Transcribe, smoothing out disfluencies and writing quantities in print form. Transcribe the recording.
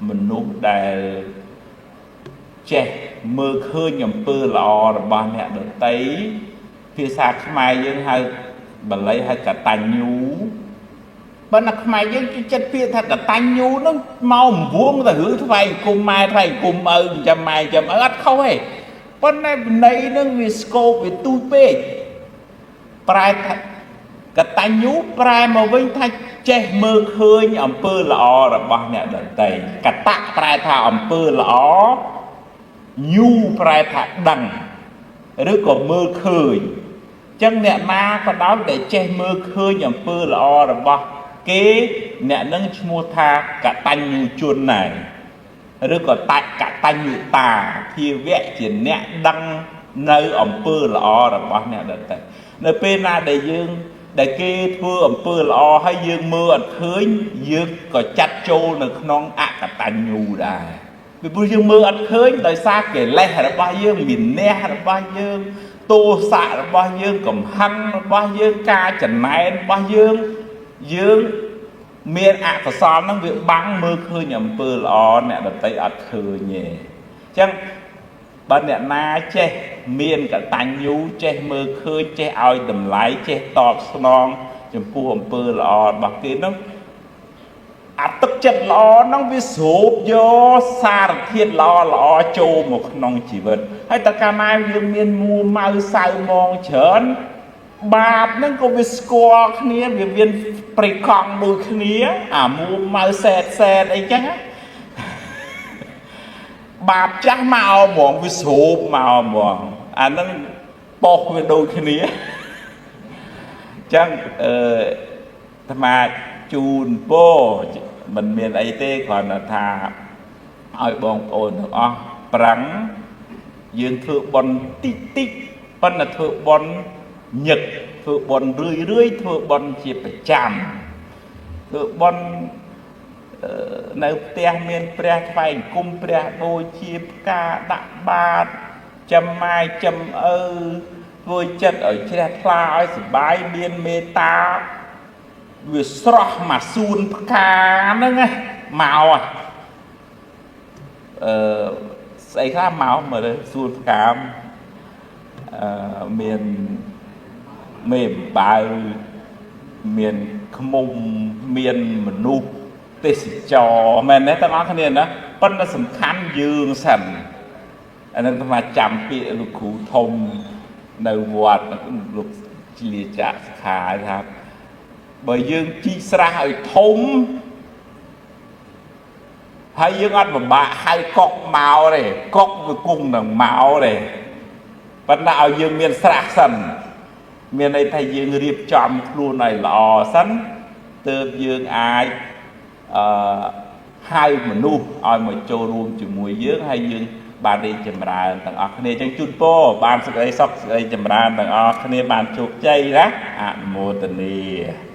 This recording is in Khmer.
មនុស្សដែលចេះមើលឃើញអំពើល្អរបស់អ្នកដទៃភាសាខ្មែរយើងហៅបាលីហៅកតញ្ញូបើនៅខ្មែរយើងគេចិត្តពាក្យថាកតញ្ញូហ្នឹងមកអំវងទៅរឿងថ្វាយគុំម៉ែថ្វាយគុំឪចាំម៉ែចាំឪអត់ខុសទេប៉ុន្តែវិន័យហ្នឹងវាស្គោបវាទូចពេកប្រែថាកតញ្ញូប្រែមកវិញថាចេះមើលឃើញអំពើល្អរបស់អ្នកដទៃកតៈប្រែថាអំពើល្អញូប្រែថាដឹងឬក៏មើលឃើញចឹងអ្នកណាក៏ដោយដែលចេះមើលឃើញអំពើល្អរបស់គេអ្នកនឹងឈ្មោះថាកតញ្ញូជនដែរឬក៏កតញ្ញូតាភាវៈជាអ្នកដឹងនៅអំពើល្អរបស់អ្នកដទៃនៅពេលណាដែលគេធ្វើអំពើល្អហើយយើងមើលអត់ឃើញយើងក៏ចាត់ចូលនៅក្នុងអកតញ្ញូដែរពីព្រោះយើងមើលអត់ឃើញដោយសារកិលេសរបស់យើងមានះរបស់យើងទោសៈរបស់យើងកំហឹងរបស់យើងការចំណែនរបស់យើងមានអកុសលហ្នឹងវាបាំងមើលឃើញអំពើល្អអ្នកដទៃអត់ឃើញទេអញ្ចឹងបើអ្នកណាចេះមានកតញ្ញូចេះមើលឃើញចេះឲ្យតម្លៃចេះតបស្នងចំពោះអំពើល្អរបស់គេហ្នឹងអត្តទឹកចិត្តល្អហ្នឹងវាស្រូបយកសារធាតុល្អចូលមកក្នុងជីវិតហើយតើកាលណាយើងមានមួម៉ៅសៅមងច្រើនបាបហ្នឹងក៏វាស្គាល់គ្នាវាមានប្រេកង់ដូចគ្នាអាមួម៉ៅសែតអីចឹងបាបចាស់មកហ្មងវាស្រូបមកហ្មងអាហ្នឹងបោះវាដូចគ្នាចឹងអាត្មាជូនពរមិនមានអីទេគ្រាន់តែថាឲ្យបងប្អូនទាំងអស់ប្រឹងយើងធ្វើបុណ្យតិចប៉ុន្តែធ្វើបុណ្យញឹកធ្វើបុណ្យរឿយធ្វើបុណ្យជាប្រចាំធ្វើបុណ្យនៅផ្ទះមានព្រះថ្វាយគុំព្រះដូចជាផ្កាដាក់បាតចាំម៉ែចាំឪធ្វើចិត្តឲ្យជ្រះថ្លាឲ្យសុបាយមានមេត្តាវាស្រស់មកសួនផ្កាហ្នឹងមកស្អីខ្លះមកមើលសួនផ្កាមានមេអំបៅមានឃ្មុំមានមនុស្សទេសចរមែនទេទាំងអស់គ្នាណាប៉ុន្តែសំខាន់យើងសិនអានឹងអាចាំពាក្យលោកគ្រូធំនៅវត្តលោកជាចាក់សិក្ខាថាបើយើងជីកស្រះឲ្យធំហើយយើងអត់ពិបាកហៅកុកមកទេកុកវាគង់នឹងមកទេប៉ុន្តែឲ្យយើងមានស្រះសិនមានន័យថាយើងរៀបចំខ្លួនឲ្យល្អសិនទើបយើងអាចហៅមនុស្សឲ្យមកចូលរួមជាមួយយើងហើយយើងបានរីកចម្រើនទាំងអស់គ្នាចឹងជូនពរបានសេចក្តីសុខសេចក្តីចម្រើនទាំងអស់គ្នាបានជោគជ័យណាអនុមោទនា